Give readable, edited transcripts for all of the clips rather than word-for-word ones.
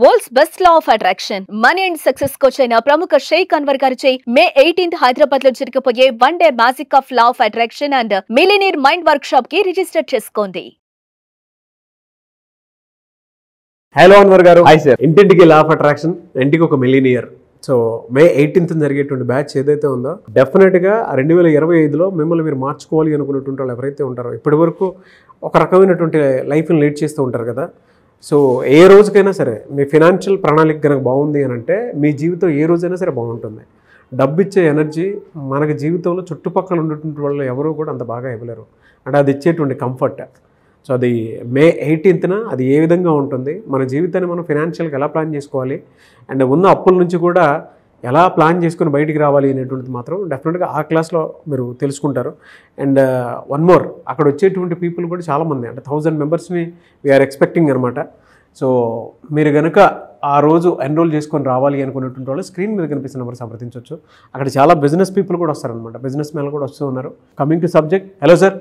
World's best law of attraction money and success coach అయిన ప్రముఖ షేక్ అన్వర్ గారిచే మే 18th హైదరాబాద్ లో జరగబోయే 1 day magic of law of attraction and millionaire mind work shop కి register చేసుకోండి. Hello Anwar గారు. Hi sir. ఇంటింటికి లా ఆఫ్ అట్రాక్షన్, ఇంటికి ఒక మిలియనియర్. సో మే 18th జరిగేటువంటి బ్యాచ్ ఏదైతే ఉందో డెఫినెట్గా 2025లో మిమ్మల్ని మీరు మార్చుకోవాలి అనుకున్నటువంటి వాళ్ళు ఎవరైతే ఉంటారో ఇప్పటి వరకు ఒక రకమైనటువంటి లైఫ్ని లీడ్ చేస్తూ ఉంటారు కదా. సో ఏ రోజుకైనా సరే మీ ఫినాన్షియల్ ప్రణాళిక కనుక బాగుంది అని అంటే మీ జీవితం ఏ రోజైనా సరే బాగుంటుంది. డబ్బు ఇచ్చే ఎనర్జీ మనకి జీవితంలో చుట్టుపక్కల ఉన్నటువంటి వాళ్ళు ఎవరూ కూడా అంత బాగా ఇవ్వలేరు. అంటే అది ఇచ్చేటువంటి కంఫర్ట్. సో అది మే 18th అది ఏ విధంగా ఉంటుంది, మన జీవితాన్ని మనం ఫినాన్షియల్గా ఎలా ప్లాన్ చేసుకోవాలి అండ్ ఉన్న అప్పుల నుంచి కూడా ఎలా ప్లాన్ చేసుకుని బయటికి రావాలి అనేటువంటిది మాత్రం డెఫినెట్గా ఆ క్లాస్లో మీరు తెలుసుకుంటారు. అండ్ వన్ మోర్, అక్కడ వచ్చేటువంటి పీపుల్ కూడా చాలామంది, అంటే 1000 మెంబర్స్ని వీఆర్ ఎక్స్పెక్టింగ్ అనమాట. సో మీరు కనుక ఆ రోజు ఎన్రోల్ చేసుకొని రావాలి అనుకున్నటువంటి వాళ్ళు స్క్రీన్ మీద కనిపిస్తున్న నెంబర్ సంప్రదించవచ్చు. అక్కడ చాలా బిజినెస్ పీపుల్ కూడా వస్తారనమాట, బిజినెస్ మ్యాన్లు కూడా వస్తూ ఉన్నారు. Coming to subject, hello sir.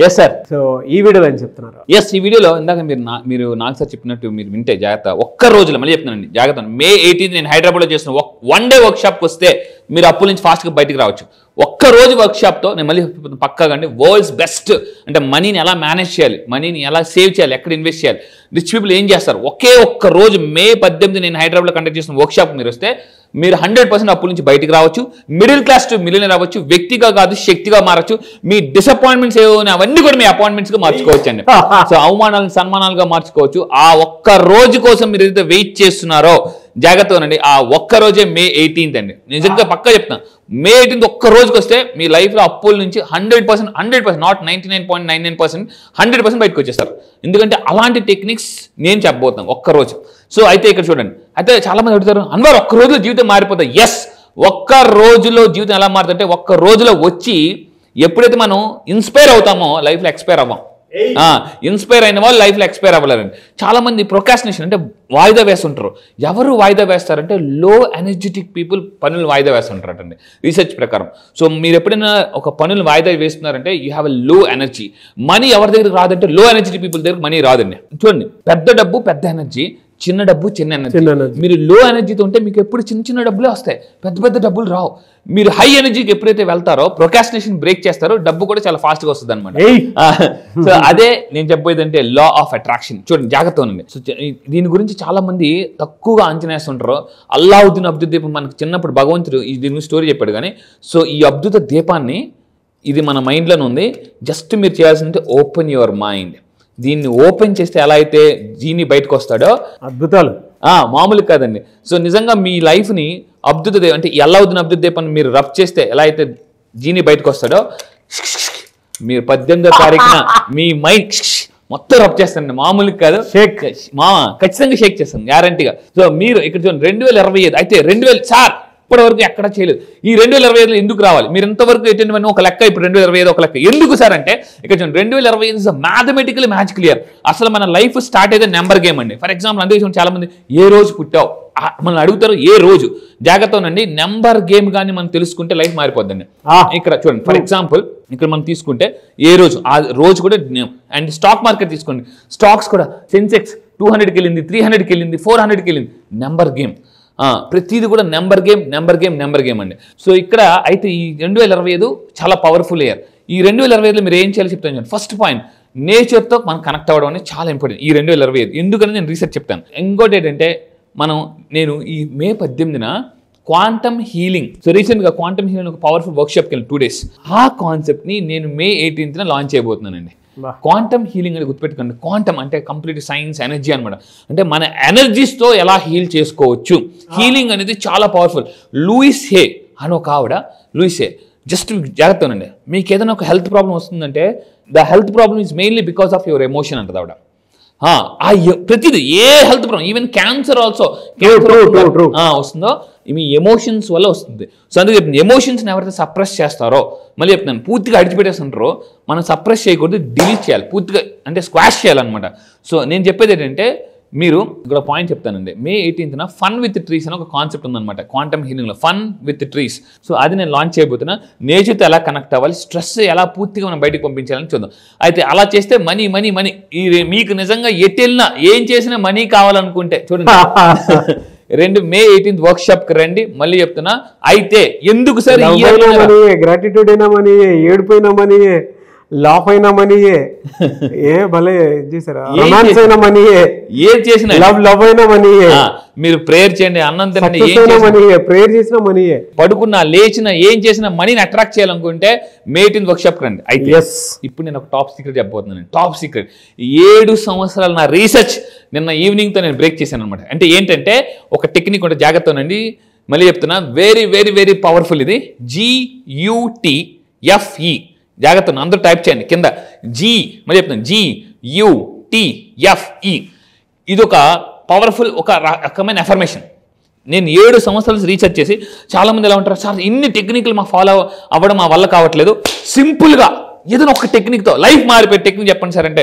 Yes sir. So ఈ వీడియోలో ఏం చెప్తున్నారు? ఎస్, ఈ వీడియోలో ఇందాక మీరు నాకు సార్ చెప్పినట్టు మీరు వింటే జాగ్రత్త, ఒక్క రోజులో మళ్ళీ చెప్తున్నానండి జాగ్రత్త. మే 18th నేను హైదరాబాద్లో చేసిన 1 డే వర్క్షాప్కి వస్తే మీరు అప్పుల నుంచి ఫాస్ట్గా బయటికి రావచ్చు. ఒక్క రోజు వర్క్షాప్తో నేను మళ్ళీ పక్కాగా అండి వరల్డ్స్ బెస్ట్ అంటే మనీని ఎలా మేనేజ్ చేయాలి, మనీని ఎలా సేవ్ చేయాలి, ఎక్కడ ఇన్వెస్ట్ చేయాలి, రిచ్ పీపుల్ ఏం చేస్తారు, ఒక్క రోజు మే 18 నేను హైదరాబాద్లో కండక్ట్ చేసిన వర్క్షాప్ మీరు వస్తే మీరు 100% అప్పుల నుంచి బయటికి రావచ్చు. మిడిల్ క్లాస్ టు మిలియనర్ అవ్వచ్చు. వ్యక్తిగా కాదు శక్తిగా మారచ్చు. మీ డిసప్పాయింట్మెంట్స్ ఏమైనా అవన్నీ కూడా మీ అపాయింట్మెంట్స్గా మార్చుకోవచ్చు అండి. సో అవమానాలను సన్మానాలుగా మార్చుకోవచ్చు. ఆ ఒక్క రోజు కోసం మీరు ఏదైతే వెయిట్ చేస్తున్నారో జాగ్రత్తగానండి. ఆ ఒక్క రోజే మే 18th అండి. నిజంగా పక్కా చెప్తాను, మే 18th ఒక్క రోజుకి వస్తే మీ లైఫ్లో అప్పుల నుంచి 100% నాట్ 99.99% 100% బయటకు వచ్చేస్తారు. ఎందుకంటే అలాంటి టెక్నిక్స్ నేను చెప్పబోతున్నాను ఒక్క రోజు. సో అయితే ఇక్కడ చూడండి, అయితే చాలామంది అడుగుతారు అన్వర్ ఒక్క రోజులో జీవితం మారిపోతుంది. ఎస్, ఒక్క రోజులో జీవితం ఎలా మారుతుంటే ఒక్క రోజులో వచ్చి ఎప్పుడైతే మనం ఇన్స్పైర్ అవుతామో లైఫ్లో ఎక్స్పైర్ అవ్వం. ఇన్స్పైర్ అయిన వాళ్ళు లైఫ్లో ఎక్స్పైర్ అవ్వలేరండి. చాలామంది ప్రొకాస్టినేషన్ అంటే వాయిదా వేస్తుంటారు. ఎవరు వాయిదా వేస్తారంటే లో ఎనర్జెటిక్ పీపుల్ పనులు వాయిదా వేస్తుంటారంటండి రీసెర్చ్ ప్రకారం. సో మీరు ఎప్పుడైనా ఒక పనులు వాయిదా వేస్తున్నారంటే యూ హ్యావ్ ఎ లో ఎనర్జీ. మనీ ఎవరి దగ్గరికి రాదంటే లో ఎనర్జెటిక్ పీపుల్ దగ్గర మనీ రాదండి. చూడండి, పెద్ద డబ్బు పెద్ద ఎనర్జీ, చిన్న డబ్బు చిన్న ఎనర్జీ. మీరు లో ఎనర్జీతో ఉంటే మీకు ఎప్పుడు చిన్న చిన్న డబ్బులే వస్తాయి, పెద్ద పెద్ద డబ్బులు రావు. మీరు హై ఎనర్జీకి ఎప్పుడైతే వెళ్తారో ప్రొకాస్టినేషన్ బ్రేక్ చేస్తారో డబ్బు కూడా చాలా ఫాస్ట్గా వస్తుంది అనమాట. సో అదే నేను చెప్పేది అంటే లా ఆఫ్ అట్రాక్షన్. చూడండి జాగ్రత్త ఉండండి. సో దీని గురించి చాలా మంది తక్కువగా అంచనా వేస్తుంటారు. అల్లావుద్దీన్ అద్భుత దీపం మనకు చిన్నప్పుడు భగవంతుడు దీని గురించి స్టోరీ చెప్పాడు. కానీ సో ఈ అద్భుత దీపాన్ని ఇది మన మైండ్లోనే ఉంది. జస్ట్ మీరు చేయాల్సింది ఓపెన్ యువర్ మైండ్. దీన్ని ఓపెన్ చేస్తే ఎలా అయితే జీని బయటకు వస్తాడో అద్భుతాలు మామూలు కాదండి. సో నిజంగా మీ లైఫ్ని అద్భుత అంటే అల్లావుద్దీన్ అద్భుత దీపాన్ని మీరు రబ్ చేస్తే ఎలా అయితే జీని బయటకు వస్తాడో మీరు 18వ తారీఖున మీ మైండ్ మొత్తం రబ్ చేస్తానండి. మామూలు కాదు, షేక్ ఖచ్చితంగా షేక్ చేస్తాను గ్యారంటీగా. సో మీరు ఇక్కడ చూడండి 2025 అయితే 2000 సార్ ఇప్పటి వరకు ఎక్కడ చేయలేదు. ఈ 2025లో ఎందుకు రావాలి? మీరు ఎంతవరకు ఎటువంటి ఒక లెక్క, ఇప్పుడు 2025 ఒక లెక్క ఎందుకు సార్ అంటే ఇక్కడ చూడండి 2025 ఇస్ మ్యాథమెటికలీ మ్యాజికల్ ఇయర్. అసలు మన లైఫ్ స్టార్ట్ అయితే నెంబర్ గేమ్ అండి. ఫర్ ఎగ్జాంపుల్ అందుకే చూడండి చాలా మంది ఏ రోజు పుట్టావు మనల్ని అడుగుతారు, ఏ రోజు. జాగ్రత్త ఉండండి, నెంబర్ గేమ్ కానీ మనం తెలుసుకుంటే లైఫ్ మారిపోద్దండి. ఇక్కడ చూడండి ఫర్ ఎగ్జాంపుల్ ఇక్కడ మనం తీసుకుంటే ఏ రోజు, ఆ రోజు కూడా. అండ్ స్టాక్ మార్కెట్ తీసుకోండి, స్టాక్స్ కూడా సెన్సెక్స్ 200కి వెళ్ళింది, 300కి వెళ్ళింది, 400కి వెళ్ళింది. నెంబర్ గేమ్ ప్రతిది కూడా నెంబర్ గేమ్ అండి. సో ఇక్కడ అయితే ఈ 2025 చాలా పవర్ఫుల్ ఇయర్. ఈ 2025లో మీరు ఏం చేయాలో చెప్తాను. ఫస్ట్ పాయింట్, నేచర్తో మనం కనెక్ట్ అవ్వడం అనేది చాలా ఇంపార్టెంట్ ఈ 2025. ఎందుకని నేను రీసెర్చ్ చెప్తాను. ఇంకోటి ఏంటంటే నేను ఈ మే 18న క్వాంటమ్ హీలింగ్, సో రీసెంట్గా క్వాంటమ్ హీలింగ్ ఒక పవర్ఫుల్ వర్క్షాప్కి వెళ్ళి 2 days. ఆ కాన్సెప్ట్ని నేను మే 18న లాంచ్ చేయబోతున్నానండి. క్వాంటమ్ హీలింగ్ అని గుర్తుపెట్టుకోండి. క్వాంటమ్ అంటే కంప్లీట్ సైన్స్, ఎనర్జీ అనమాట. అంటే మన ఎనర్జీస్తో ఎలా హీల్ చేసుకోవచ్చు. హీలింగ్ అనేది చాలా పవర్ఫుల్. లూయిస్ హే అని ఒక ఆవిడ, లూయిస్ హే జస్ట్ జాగ్రత్త ఉండండి, మీకు ఏదైనా ఒక హెల్త్ ప్రాబ్లం వస్తుందంటే the health problem is mainly because of your emotion అంటది ఆవిడ. ప్రతిదీ ఏ health problem, even cancer also వస్తుందో మీ ఎమోషన్స్ వల్ల వస్తుంది. సో అందుకే చెప్తుంది, ఎమోషన్స్ని ఎవరైతే సప్రెస్ చేస్తారో, మళ్ళీ చెప్తున్నాను, పూర్తిగా అడిచిపెట్టేస్తుంటారో మనం సప్రెస్ చేయకూడదు, డిలీట్ చేయాలి పూర్తిగా, అంటే స్క్వాష్ చేయాలన్నమాట. సో నేను చెప్పేది ఏంటంటే మీరు ఇక్కడ పాయింట్ చెప్తానండి. మే 18న ఫన్ విత్ ట్రీస్ అని ఒక కాన్సెప్ట్ ఉందన్నమాట quantum హీలింగ్లో, fun with trees. So అది నేను లాంచ్ చేయబోతున్నా. నేచర్తో ఎలా కనెక్ట్ అవ్వాలి, స్ట్రెస్ ఎలా పూర్తిగా మనం బయటకు పంపించాలని చూద్దాం. అయితే అలా చేస్తే మనీ మనీ మనీ, మీకు నిజంగా ఎటు వెళ్ళినా ఏం చేసినా మనీ కావాలనుకుంటే చూడండి మే 18 వర్క్షాప్కి రండి. మళ్ళీ చెప్తున్నా. అయితే ఎందుకు సార్ గ్రాటిట్యూడ్ అయినా మనీ, ఏడుపోయినా మనీ, లాఫ్ అయినా మనీయే, ఏ భలే చేసారా, రొమాన్స్ అయినా మనీయే, ఏం చేసినా లవ్ అయినా మనీయే. మీరు ప్రేయర్ చేయండి, అన్నం తినండి, ప్రేయర్ చేసినా మనీయే, పడుకున్నా లేచినా ఏం చేసినా మనీని అట్రాక్ట్ చేయాలనుకుంటే మే 18 వర్క్షాప్ రండి. అయితే ఇప్పుడు నేను ఒక టాప్ సీక్రెట్ చెప్పబోతున్నాను. టాప్ సీక్రెట్ 7 సంవత్సరాల నా రీసెర్చ్ నిన్న ఈవినింగ్తో నేను బ్రేక్ చేశాను అనమాట. అంటే ఏంటంటే ఒక టెక్నిక్ ఉంటే జాగ్రత్తనండి. మళ్ళీ చెప్తున్నా, వెరీ వెరీ వెరీ పవర్ఫుల్. ఇది GUTFE. జాగ్రత్త, అందరూ టైప్ చేయండి కింద. మళ్ళీ చెప్తాను, GUTFE. ఇది ఒక పవర్ఫుల్, ఒక రకమైన అఫర్మేషన్. నేను 7 సంవత్సరాలు రీసెర్చ్ చేసి, చాలామంది ఎలా ఉంటారు, సార్ ఇన్ని టెక్నిక్లు మాకు ఫాలో అవ్వడం మా వల్ల కావట్లేదు, సింపుల్గా ఏదైనా ఒక టెక్నిక్తో లైఫ్ మారిపోయే టెక్నిక్ చెప్పండి సార్ అంటే,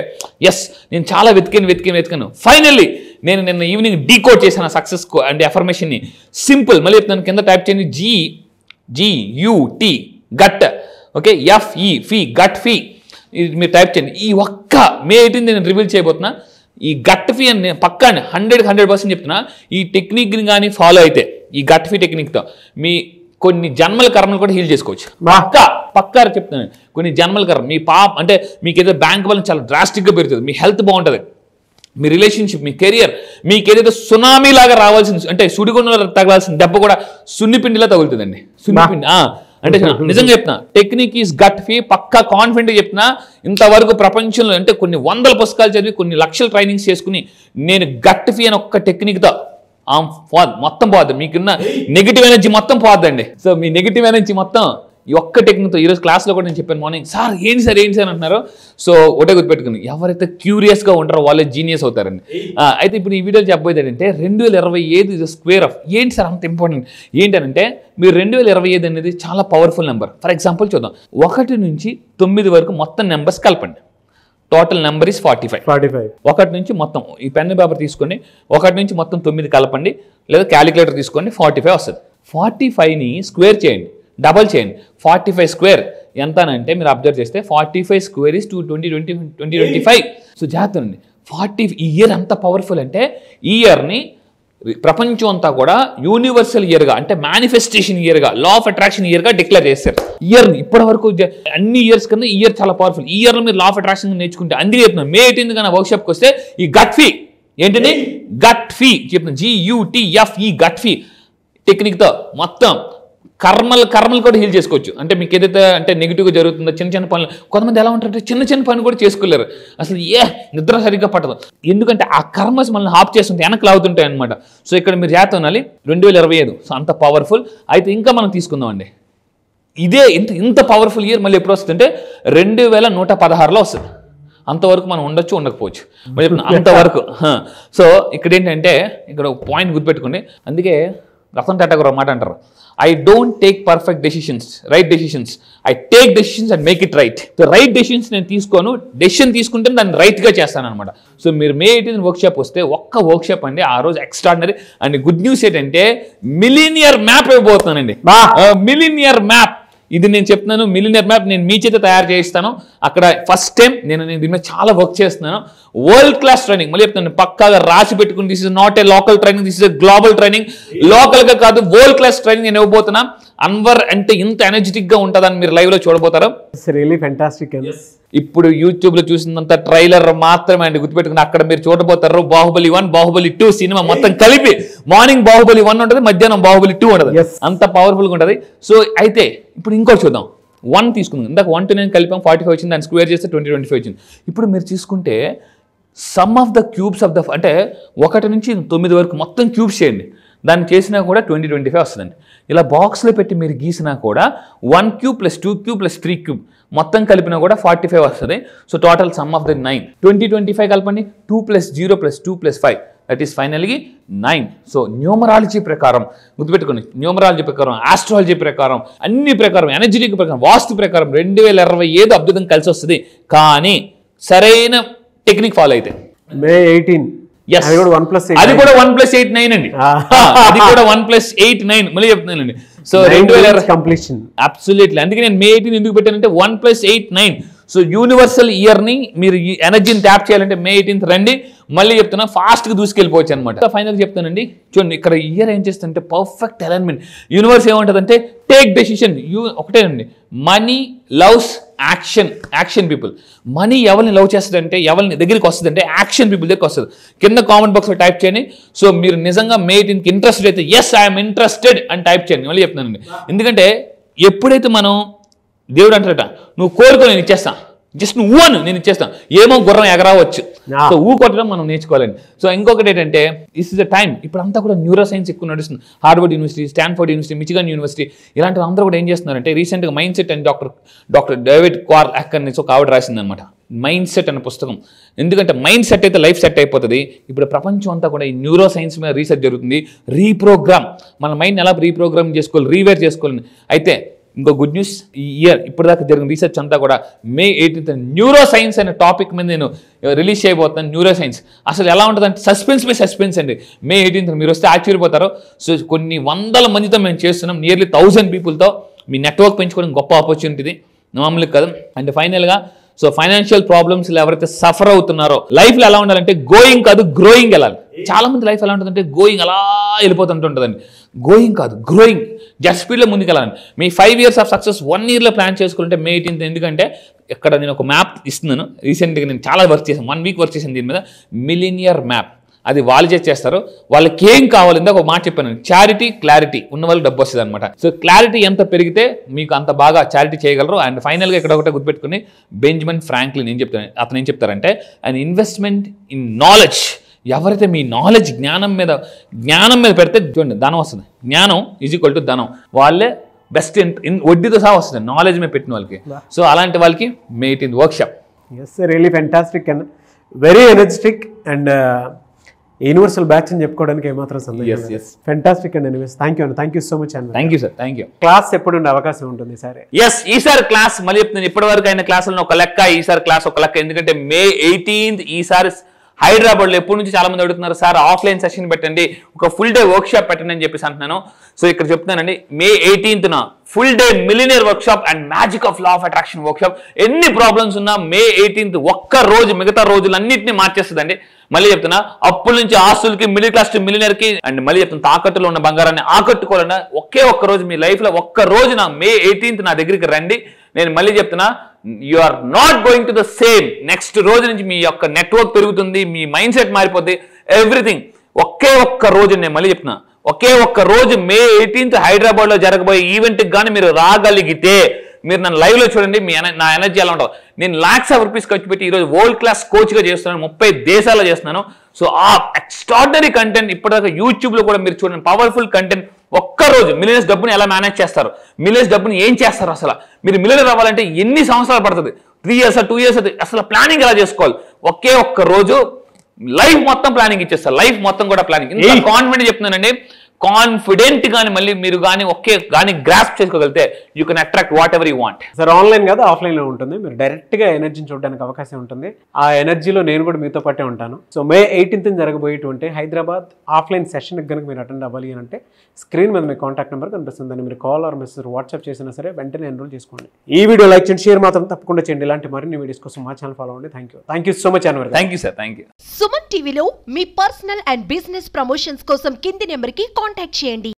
ఎస్ నేను చాలా వెతికాను. ఫైనల్లీ నేను నిన్న ఈవినింగ్ డీకోడ్ చేశాను సక్సెస్ అంటే అఫర్మేషన్ని. సింపుల్, మళ్ళీ చెప్తాను, కింద టైప్ చేయండి. GUT gut, okay, FE gut fee. ఇది మీరు టైప్ చేయండి. ఈ ఒక్క మే 18 నేను రివీల్ చేయబోతున్నా. ఈ గట్ ఫీ అని పక్కా 100% చెప్తున్నా. ఈ టెక్నిక్ని కానీ ఫాలో అయితే, ఈ గట్ ఫీ టెక్నిక్తో మీ కొన్ని జన్మల కర్మలు కూడా హీల్ చేసుకోవచ్చు. పక్కా చెప్తున్నాను, కొన్ని జన్మల కర్మ. మీ అంటే మీకు ఏదో బ్యాంక్ బ్యాలెన్స్ చాలా డ్రాస్టిక్గా పెరుగుతుంది, మీ హెల్త్ బాగుంటుంది, మీ రిలేషన్షిప్, మీ కెరియర్, మీకు ఏదైతే సునామీ లాగా రావాల్సింది, అంటే సుడిగుండంలో తగలాల్సిన దెబ్బ కూడా సున్నిపిండిలా తగులుతుందండి. సున్నిపిండి అంటే నిజంగా చెప్తున్నా, టెక్నిక్ ఈజ్ గట్ ఫీ. పక్కా కాన్ఫిడెంట్గా చెప్తున్నా. ఇంతవరకు ప్రపంచంలో అంటే కొన్ని వందల పుస్తకాలు చదివి, కొన్ని లక్షల ట్రైనింగ్స్ చేసుకుని, నేను గట్ ఫీ అని ఒక్క టెక్నిక్తో మొత్తం పోద్ది. మీకున్న నెగిటివ్ ఎనర్జీ మొత్తం పోద్దండి. సో మీ నెగిటివ్ ఎనర్జీ మొత్తం ఈ ఒక్క టెక్నిక్తో. ఈరోజు క్లాస్లో కూడా నేను చెప్పాను మార్నింగ్, సార్ ఏంటి సార్ అంటున్నారు. సో ఒకటే గుర్తుపెట్టుకుని, ఎవరైతే క్యూరియస్గా ఉంటారో వాళ్ళే జీనియస్ అవుతారండి. అయితే ఇప్పుడు ఈ వీడియోలో చెప్పబోయేది ఏంటంటే, 2025 ఇస్ స్క్వేర్ ఆఫ్. ఏంటి సార్ అంత ఇంపార్టెంట్ ఏంటంటే, మీరు 2025 అనేది చాలా పవర్ఫుల్ నెంబర్. ఫర్ ఎగ్జాంపుల్ చూద్దాం, 1 నుంచి 9 వరకు మొత్తం నెంబర్స్ కలపండి. Total number is 45. 1 నుంచి మొత్తం ఈ పెన్ పేపర్ తీసుకోండి, 1 నుంచి మొత్తం 9 కలపండి, లేదా క్యాలిక్యులేటర్ తీసుకోండి, 45 వస్తుంది. 45ని స్క్వేర్ చేయండి, డబల్ చేయండి. 45 స్క్వేర్ ఎంత అంటే, మీరు అబ్జర్వ్ చేస్తే 45 స్క్వేర్ ఇస్ 2025. సో జాగ్రత్త అండి, 40 ఈ ఇయర్ అంత పవర్ఫుల్ అంటే, ఈ ఇయర్ని ప్రపంచం అంతా కూడా యూనివర్సల్ ఇయర్గా, అంటే manifestation ఇయర్గా, law of attraction ఇయర్గా declare చేస్తారు. ఇయర్ ఇప్పటి వరకు అన్ని ఇయర్స్ కన్నా ఈ ఇయర్ చాలా పవర్ఫుల్. ఈ ఇయర్లో మీరు లా ఆఫ్ అట్రాక్షన్ నేర్చుకుంటే, అందుకే చెప్తున్నాను, మే 18 కన్నా వర్క్షాప్కి వస్తే ఈ గట్ ఫీ ఏంటంటే, గట్ ఫీ చెప్తున్నాను, GUTFE గట్ ఫీ టెక్నిక్తో మొత్తం కర్మలు కూడా హీల్ చేసుకోవచ్చు. అంటే మీకు ఏదైతే అంటే నెగిటివ్గా జరుగుతుందో, చిన్న పనులు, కొంతమంది ఎలా ఉంటారంటే చిన్న పని కూడా చేసుకోలేరు, అసలు నిద్ర సరిగ్గా పట్టదు. ఎందుకంటే ఆ కర్మస్ మనల్ని హాప్ చేస్తుంటే వెనక్కి లాగుతుంటాయి అనమాట. సో ఇక్కడ మీరు జాగ్రత్త ఉండాలి. 2025 సో అంత పవర్ఫుల్. అయితే ఇంకా మనం తీసుకుందాం అండి, ఇదే ఇంత పవర్ఫుల్ ఇయర్ మళ్ళీ ఎప్పుడు వస్తుందంటే 2116లో వస్తుంది. అంతవరకు మనం ఉండొచ్చు, ఉండకపోవచ్చు, అంతవరకు. సో ఇక్కడ ఏంటంటే, ఇక్కడ ఒక పాయింట్ గుర్తుపెట్టుకోండి. అందుకే రతన్ టాటా గారు ఒక మాట అంటారు, I don't take perfect decisions, right decisions. I take decisions and make it right. So right decisions నేను తీసుకోను, డెసిషన్ తీసుకుంటే దాన్ని రైట్గా చేస్తాను అనమాట. సో మీరు మే 18 వర్క్షాప్ వస్తే, ఒక్క వర్క్షాప్ అండి ఆ రోజు ఎక్స్ట్రాడినరీ. అండ్ గుడ్ న్యూస్ ఏంటంటే, మిలీనియర్ మ్యాప్ ఇవ్వబోతున్నానండి. మిలీనియర్ మ్యాప్ ఇది నేను చెప్తున్నాను. మిలియనర్ మ్యాప్ నేను మీ చేత తయారు చేయిస్తాను. అక్కడ ఫస్ట్ టైం నేను దీని మీద చాలా వర్క్ చేస్తున్నాను. వరల్డ్ క్లాస్ ట్రైనింగ్ మళ్ళీ చెప్తాను, పక్కాగా రాసి పెట్టుకుని, this is not a local training, this is a global training. లోకల్గా కాదు, వరల్డ్ క్లాస్ ట్రైనింగ్ నేను ఇవ్వబోతున్నా. అన్వర్ అంటే ఇంత ఎనర్జెటిక్ గా ఉంటుందని మీరు లైవ్ లో చూడబోతారు. Really fantastic. ఇప్పుడు యూట్యూబ్ లో చూసినంత ట్రైలర్ మాత్రమే అండి, గుర్తుపెట్టుకుని అక్కడ మీరు చూడబోతారు. బాహుబలి 1, బాహుబలి 2 సినిమా మొత్తం కలిపి మార్నింగ్ బాహుబలి 1 ఉంటుంది, మధ్యాహ్నం బాహుబలి 2 ఉంటుంది. అంత పవర్ఫుల్ గా ఉంటుంది. సో అయితే ఇప్పుడు ఇంకోటి చూద్దాం. 1 తీసుకుందాం. ఇందాక 1 to 9 కలిపాం, 45 వచ్చింది, దాన్ని స్క్వేర్ చేస్తే 2025 వచ్చింది. ఇప్పుడు మీరు తీసుకుంటే some of the cubes of the, అంటే 1 నుంచి 9 వరకు మొత్తం క్యూబ్స్ చేయండి, దాన్ని చేసినా కూడా 2025 వస్తుందండి. ఇలా బాక్స్లో పెట్టి మీరు గీసినా కూడా 1 క్యూబ్ + 2 క్యూబ్ + 3 క్యూబ్ మొత్తం కలిపినా కూడా 45 వస్తుంది. So total some of the 9. 2025 కలపండి, 2 + 0 + 2 + 5 దట్ ఈస్ ఫైనల్గా 9. సో న్యూమరాలజీ ప్రకారం గుర్తుపెట్టుకోండి, న్యూమరాలజీ ప్రకారం, ఆస్ట్రాలజీ ప్రకారం, అన్ని ప్రకారం, ఎనర్జెటిక్ ప్రకారం, వాస్తు ప్రకారం 2025 అద్భుతం కలిసి వస్తుంది. కానీ సరైన టెక్నిక్ ఫాలో అయితే మే 18 Yes. అది కూడా 1+8 అది కూడా 1+8/9 అండి. అది కూడా 1+8/9 మళ్ళీ చెప్తున్నానండి. So 2020 completion. అబ్సల్యూట్లీ. అందుకే నేను May 18 ఎందుకు పెట్టానంటే 1+8/9. సో యూనివర్సల్ ఇయర్ ని మీరు ఈ ఎనర్జీని ట్యాప్ చేయాలంటే May 18 రండి. మళ్ళీ చెప్తున్నా ఫాస్ట్ గా దూసుకెళ్ళిపోవచ్చు అనమాట. ఫైనల్ చెప్తానండి, చూడండి ఇక్కడ ఇయర్ ఏం చేస్తుంటే పర్ఫెక్ట్ అలైన్మెంట్. యూనివర్స్ ఏమంటుందంటే టేక్ డెసిషన్. ఒకటేనండి, money loves action. Action people. Money ఎవరిని లవ్ చేస్తుందంటే, ఎవరిని దగ్గరికి వస్తుందంటే యాక్షన్ పీపుల్ దగ్గరికి వస్తుంది. కింద కామెంట్ బాక్స్లో టైప్ చేయండి. సో మీరు నిజంగా May 18కి ఇంట్రెస్టెడ్ అయితే ఎస్ ఐఎమ్ ఇంట్రెస్టెడ్ అని టైప్ చేయండి. మళ్ళీ చెప్తున్నానండి, ఎందుకంటే ఎప్పుడైతే మనం దేవుడు అంటారట నువ్వు కోరుకో నేను ఇచ్చేస్తా, జస్ట్ నువ్వు అను నేను ఇచ్చేస్తాను. ఏమో గుర్రం ఎగరావచ్చు. సో ఊ కొట్టడం మనం నేర్చుకోవాలండి. సో ఇంకొకటి ఏంటంటే దిస్ ఇస్ ద టైం. ఇప్పుడంతా కూడా న్యూరో సైన్స్ ఎక్కువ నడుస్తుంది. Harvard university, Stanford university, Michigan university ఇలాంటి అందరూ కూడా ఏం చేస్తున్నారంటే రీసెంట్గా మైండ్ సెట్ అని డాక్టర్ డేవిడ్ కార్ల్ అనేసి ఒక ఆవిడ రాసిందనమాట మైండ్ సెట్ అనే పుస్తకం. ఎందుకంటే మైండ్ సెట్ అయితే లైఫ్ సెట్ అయిపోతుంది. ఇప్పుడు ప్రపంచం అంతా కూడా ఈ న్యూరో సైన్స్ మీద రీసెర్చ్ జరుగుతుంది. రీప్రోగ్రామ్, మన మైండ్ ఎలా రీప్రోగ్రామ్ చేసుకోవాలి, రీవేర్ చేసుకోవాలని. అయితే ఇంకో గుడ్ న్యూస్, ఈ ఇయర్ ఇప్పటిదాకా జరిగిన రీసెర్చ్ అంతా కూడా May 18 న్యూరో సైన్స్ అనే టాపిక్ మీద నేను రిలీజ్ చేయబోతున్నాను. న్యూరో సైన్స్ అసలు ఎలా ఉంటుందంటే సస్పెన్స్ మీద సస్పెన్స్ అండి. May 18 మీరు వస్తే ఆశ్చర్యపోతారు. సో కొన్ని వందల మందితో మేము చేస్తున్నాం, నియర్లీ 1000 పీపుల్తో. మీ నెట్వర్క్ పెంచుకోవడం గొప్ప ఆపర్చునిటీ, మామూలుగా కాదు. అండ్ ఫైనల్గా సో ఫైనాన్షియల్ ప్రాబ్లమ్స్ ఎవరైతే సఫర్ అవుతున్నారో లైఫ్లో ఎలా ఉండాలంటే గోయింగ్ కాదు గ్రోయింగ్ వెళ్ళాలి. చాలా మంది లైఫ్ ఎలా ఉంటుందంటే గోయింగ్ అలా వెళ్ళిపోతుంటుంటుందండి. గోయింగ్ కాదు గ్రోయింగ్, జస్ట్ స్పీడ్లో ముందుకు వెళ్ళాలి. మీ 5 years ఆఫ్ సక్సెస్ 1 yearలో ప్లాన్ చేసుకుంటే May 18 ఎందుకంటే ఇక్కడ నేను ఒక మ్యాప్ ఇస్తున్నాను. రీసెంట్గా నేను చాలా వర్క్ చేశాను, 1 week వర్క్ చేశాను దీని మీద. మిలినియర్ మ్యాప్, అది వాళ్ళు చేస్తారు. వాళ్ళకి ఏం కావాలి ఇందాక ఒక మాట చెప్పాను, చారిటీ క్లారిటీ ఉన్న వాళ్ళకి డబ్బు వస్తుంది అనమాట. సో క్లారిటీ ఎంత పెరిగితే మీకు అంత బాగా చారిటీ చేయగలరు. అండ్ ఫైనల్గా ఇక్కడ ఒకటే గుర్తుపెట్టుకుని బెంజమిన్ ఫ్రాంక్లిన్ అతను ఏం చెప్తారంటే అండ్ ఇన్వెస్ట్మెంట్ ఇన్ నాలెడ్జ్. ఎవరైతే మీ నాలెడ్జ్ జ్ఞానం మీద పెడితే చూడండి ధనం వస్తుంది. జ్ఞానం ఈజ్ ఈక్వల్ టు ధనం. వాళ్ళే బెస్ట్ వడ్డీతో సహా వస్తుంది నాలెడ్జ్ మీద పెట్టిన వాళ్ళకి. సో అలాంటి వాళ్ళకి May 18 workshop. Yes, really fantastic and very energetic and universal batch అని చెప్పుకోవడానికి ఏమాత్రం సందేహం. Fantastic and anyways thank you so much and thank you sir. Thank you. Class ఎప్పుడు ఉండే అవకాశం ఉంటుంది సార్? ఎస్, ఈసారి క్లాస్ మళ్ళీ చెప్తున్నాను, ఇప్పటి వరకు అయిన క్లాసులను ఒక లెక్క, ఈసారి క్లాస్ ఒక లెక్క. ఎందుకంటే May 18 ఈసారి హైదరాబాద్లో ఎప్పటి నుంచి చాలా మంది అడుగుతున్నారు సార్ ఆఫ్లైన్ సెషన్ పెట్టండి, ఒక ఫుల్ డే వర్క్ షాప్ పెట్టండి అని చెప్పేసి అంటున్నాను. సో ఇక్కడ చెప్తున్నానండి May 18న full day millionaire work shop and magic of law of attraction work shop. ఎన్ని ప్రాబ్లమ్స్ ఉన్నా May 18 ఒక్క రోజు మిగతా రోజులన్నింటినీ మార్చేస్తుందండి. మళ్ళీ చెప్తున్నా, అప్పుల నుంచి ఆస్తులకి, మిడిల్ క్లాస్ టు మిలినియర్ కి, అండ్ మళ్ళీ చెప్తున్నా తాకట్టులో ఉన్న బంగారాన్ని ఆకట్టుకోవాలన్నా ఒక్క రోజు మీ లైఫ్ లో ఒక్క రోజు May 18 నా దగ్గరికి రండి. నేను మళ్ళీ చెప్తున్నా, you are not going to the same. Next రోజు నుంచి మీ యొక్క నెట్వర్క్ పెరుగుతుంది, మీ మైండ్ సెట్ మారిపోద్ది, ఎవ్రీథింగ్. ఒక్క రోజు నేను మళ్ళీ చెప్తున్నా, ఒక్క రోజు May 18 హైదరాబాద్ లో జరగబోయే ఈవెంట్కి కానీ మీరు రాగలిగితే, మీరు నన్ను లైవ్ లో చూడండి, నా ఎనర్జీ ఎలా ఉంటుంది. నేను lakhs of rupees ఖర్చు పెట్టి ఈరోజు వరల్డ్ క్లాస్ కోచ్గా చేస్తున్నాను, 30 దేశాల్లో చేస్తున్నాను. సో ఆ ఎక్స్ట్రాడినరీ కంటెంట్ ఇప్పటిదాకా యూట్యూబ్ లో కూడా మీరు చూడండి, పవర్ఫుల్ కంటెంట్. ఒక్కరోజు మిలియనర్స్ డబ్బుని ఎలా మేనేజ్ చేస్తారు, మిలియనర్స్ డబ్బుని ఏం చేస్తారు, అసలు మీరు మిలియనర్ అవ్వాలంటే ఎన్ని సంవత్సరాలు పడుతుంది, 3 years 2 years, అసలు ప్లానింగ్ ఎలా చేసుకోవాలి. ఒక్క రోజు లైఫ్ మొత్తం ప్లానింగ్ ఇచ్చేస్తారు, లైఫ్ మొత్తం కూడా ప్లానింగ్. ఇంత కాన్ఫిడెంట్ చెప్తున్నానండి, కాన్ఫిడెంట్ గాని మళ్ళీ మీరు కానీ గ్రాస్ప్ చేసుకోగలిగితే you can attract what ever you want. Sir online కాదు ఆఫ్లైన్ లో ఉంటుంది, మీరు డైరెక్ట్ గా ఎనర్జీని చూడడానికి అవకాశం ఉంటుంది. ఆ ఎనర్జీలో నేను కూడా మీతో పాటే ఉంటాను. సో May 18 జరగబోయేటువంటి హైదరాబాద్ ఆఫ్లైన్ సెషన్ కనుక మీరు అటెండ్ అవ్వాలి అని అంటే స్క్రీన్ మీద మీ కాంటాక్ట్ నెంబర్ కనిపిస్తుందని మీరు కాల్ ఆర్ మెసేజ్ వాట్సాప్ చేసినా సరే వెంటనే ఎన్రోల్ చేసుకోండి. ఈ వీడియో లైక్ చేయండి, షేర్ మాత్రం తప్పకుండా చేయండి. ఇలాంటి మరిన్ని వీడియోస్ కోసం మా ఛానల్ ఫాలో అవ్వండి. Thank you so much Anwar. Thank you sir. Thank you. Suman టీవీలో మీ పర్సనల్ అండ్ బిజినెస్ ప్రమోషన్స్ కోసం కింది నెంబర్కి కాంటాక్ట్ చేయండి.